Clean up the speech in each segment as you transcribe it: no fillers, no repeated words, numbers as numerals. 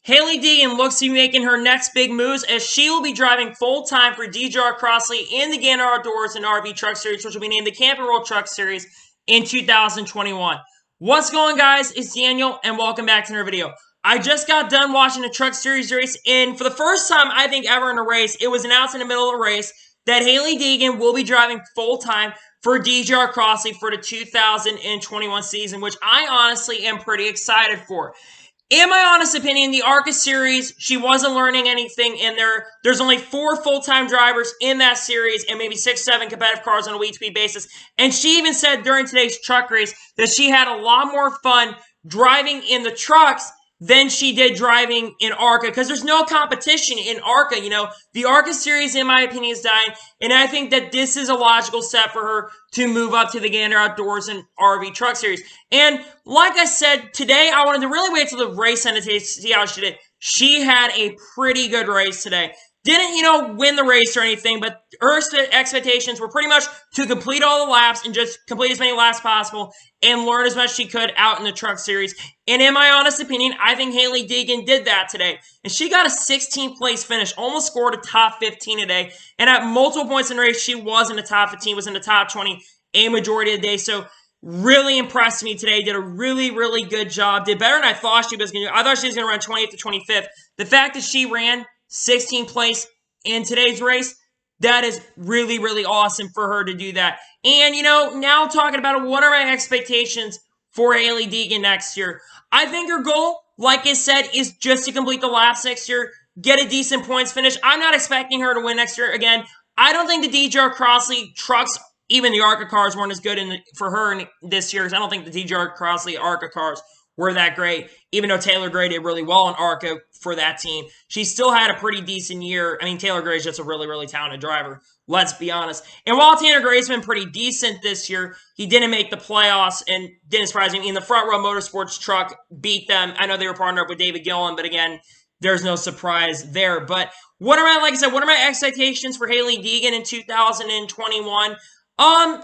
Hailie Deegan looks to be making her next big moves as she will be driving full-time for DGR-Crosley in the Gander Outdoors and RV Truck Series, which will be named the Camping World Truck Series in 2021. What's going on, guys? It's Daniel, and welcome back to another video. I just got done watching a Truck Series race, and for the first time, I think, ever in a race, it was announced in the middle of a race that Hailie Deegan will be driving full-time for DGR-Crosley for the 2021 season, which I honestly am pretty excited for. In my honest opinion, the ARCA series, she wasn't learning anything in there. There's only 4 full-time drivers in that series and maybe 6, 7 competitive cars on a week-to-week basis. And she even said during today's truck race that she had a lot more fun driving in the trucks than she did driving in ARCA, because there's no competition in ARCA. You know, the ARCA series, in my opinion, is dying, and I think that this is a logical step for her to move up to the Gander Outdoors and RV Truck Series. And like I said, today I wanted to really wait till the race ended to see how she did. She had a pretty good race today. Didn't, win the race or anything, but her expectations were pretty much to complete all the laps and just complete as many laps as possible and learn as much as she could out in the truck series. And in my honest opinion, I think Hailie Deegan did that today. And she got a 16th place finish, almost scored a top 15 today. And at multiple points in the race, she was in the top 15, was in the top 20 a majority of the day. So really impressed me today. Did a really, really good job. Did better than I thought she was going to do. I thought she was going to run 20th to 25th. The fact that she ran 16th place in today's race, that is really, really awesome for her to do that. And, now talking about what are my expectations for Hailie Deegan next year. I think her goal, like I said, is just to complete the laps next year, get a decent points finish. I'm not expecting her to win next year. Again, I don't think the DGR-Crosley trucks, even the ARCA cars, weren't as good for her this year. I don't think the DGR-Crosley ARCA cars were that great, even though Taylor Gray did really well in ARCA for that team. She still had a pretty decent year. I mean, Taylor Gray is just a really, really talented driver. Let's be honest. And while Taylor Gray's been pretty decent this year, he didn't make the playoffs and didn't surprise me. In the Front Row Motorsports truck beat them. I know they were partnered up with David Gillen, but again, there's no surprise there. But what are my expectations for Hailie Deegan in 2021?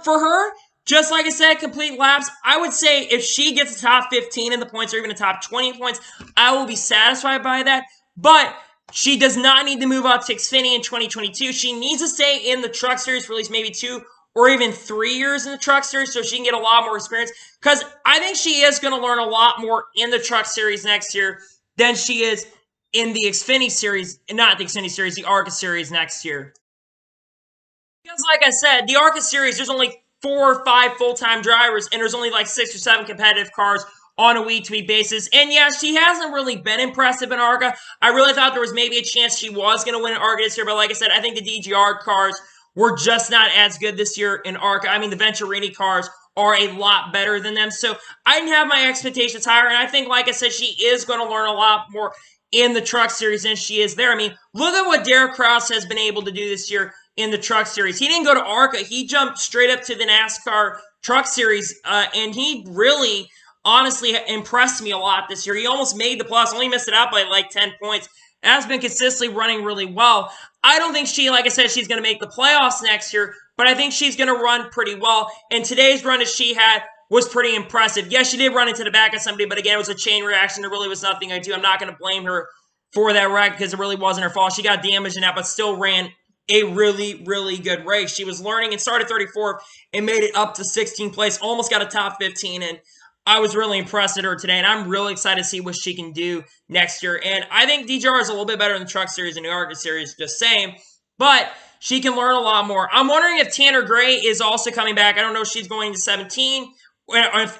For her, just like I said, complete laps. I would say if she gets a top 15 in the points or even a top 20 points, I will be satisfied by that. But she does not need to move up to Xfinity in 2022. She needs to stay in the truck series for at least maybe 2 or even 3 years in the truck series so she can get a lot more experience. Because I think she is going to learn a lot more in the truck series next year than she is in the Xfinity series, not the Xfinity series, the ARCA series next year. Because like I said, the ARCA series, there's only 4 or 5 full-time drivers, and there's only like 6 or 7 competitive cars on a week-to-week basis. And yeah, she hasn't really been impressive in ARCA. I really thought there was maybe a chance she was going to win in ARCA this year, but like I said, I think the DGR cars were just not as good this year in ARCA. I mean, the Venturini cars are a lot better than them, so I didn't have my expectations higher, and I think, like I said, she is going to learn a lot more in the truck series than she is there. I mean, look at what Derek Kraus has been able to do this year in the truck series. He didn't go to ARCA. He jumped straight up to the NASCAR truck series, and he really, honestly, impressed me a lot this year. He almost made the plus, only missed it out by like 10 points. Has been consistently running really well. I don't think like I said, she's going to make the playoffs next year, but I think she's going to run pretty well. And today's run that she had was pretty impressive. Yes, she did run into the back of somebody, but again, it was a chain reaction. There really was nothing I do. I'm not going to blame her for that wreck because it really wasn't her fault. She got damaged in that, but still ran a really, really good race. She was learning and started 34th and made it up to 16th place, almost got a top 15, and I was really impressed at her today, and I'm really excited to see what she can do next year. And I think DGR is a little bit better in the truck series and the ARCA series, just saying, but she can learn a lot more. I'm wondering if Tanner Gray is also coming back. I don't know if she's going to 17,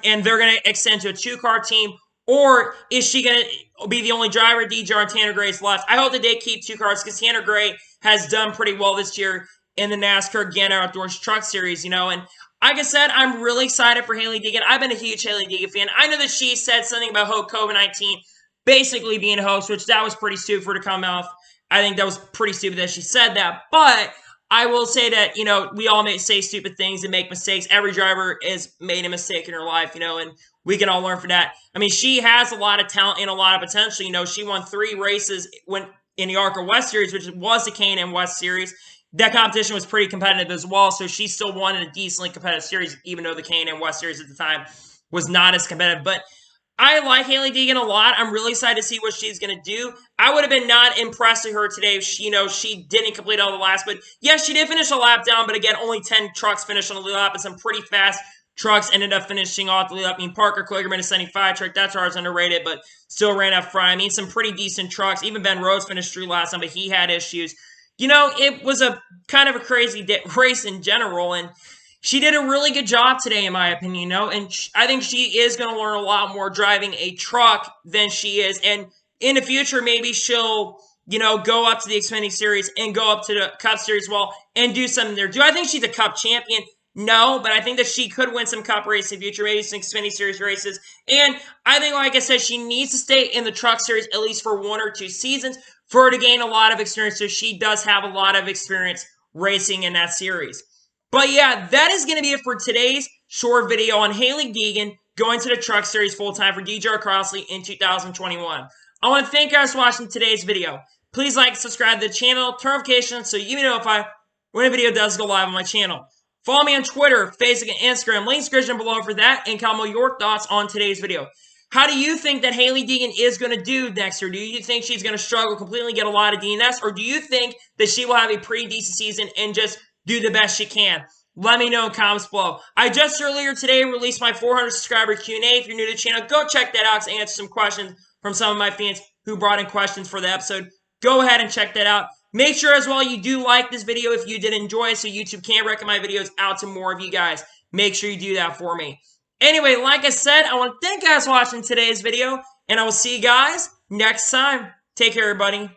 and they're going to extend to a 2-car team, or is she going to be the only driver at DGR and Tanner Gray's left? I hope that they keep 2 cars because Tanner Gray has done pretty well this year in the NASCAR Gander Outdoors Truck Series, and like I said, I'm really excited for Hailie Deegan. I've been a huge Hailie Deegan fan. I know that she said something about COVID-19 basically being a hoax, which that was pretty stupid for her to come out. I think that was pretty stupid that she said that, but I will say that, we all say stupid things and make mistakes. Every driver has made a mistake in her life, and we can all learn from that. I mean, she has a lot of talent and a lot of potential. She won 3 races in the ARCA West Series, which was the K&N West Series. That competition was pretty competitive as well, so she still won in a decently competitive series, even though the K&N West Series at the time was not as competitive. But I like Hailie Deegan a lot. I'm really excited to see what she's going to do. I would have been not impressed with her today if she didn't complete all the laps. But yes, she did finish a lap down. But again, only 10 trucks finished on the lap, and some pretty fast trucks ended up finishing off the lap. I mean, Parker Kligerman, a 75 truck, that's ours underrated, but still ran up front. I mean, some pretty decent trucks. Even Ben Rhodes finished through last time, but he had issues. It was a kind of a crazy race in general, and she did a really good job today, in my opinion, and I think she is going to learn a lot more driving a truck than she is. And in the future, maybe she'll, go up to the Xfinity Series and go up to the Cup Series as well and do something there. Do I think she's a Cup champion? No, but I think that she could win some Cup races in the future, maybe some Xfinity Series races. And I think, like I said, she needs to stay in the Truck Series at least for 1 or 2 seasons for her to gain a lot of experience. So she does have a lot of experience racing in that series. But yeah, that is going to be it for today's short video on Hailie Deegan going to the Truck Series full-time for DGR-Crosley in 2021. I want to thank you guys for watching today's video. Please like and subscribe to the channel, turn notifications so you be notified when a video does go live on my channel. Follow me on Twitter, Facebook, and Instagram. Links description below for that, and comment your thoughts on today's video. How do you think that Hailie Deegan is going to do next year? Do you think she's going to struggle completely, get a lot of DNS, or do you think that she will have a pretty decent season and just do the best she can? Let me know in comments below. I just earlier today released my 400 subscriber Q&A. If you're new to the channel, go check that out to answer some questions from some of my fans who brought in questions for the episode. Go ahead and check that out. Make sure as well you do like this video if you did enjoy it so YouTube can recommend my videos out to more of you guys. Make sure you do that for me. Anyway, like I said, I want to thank you guys for watching today's video, and I will see you guys next time. Take care, everybody.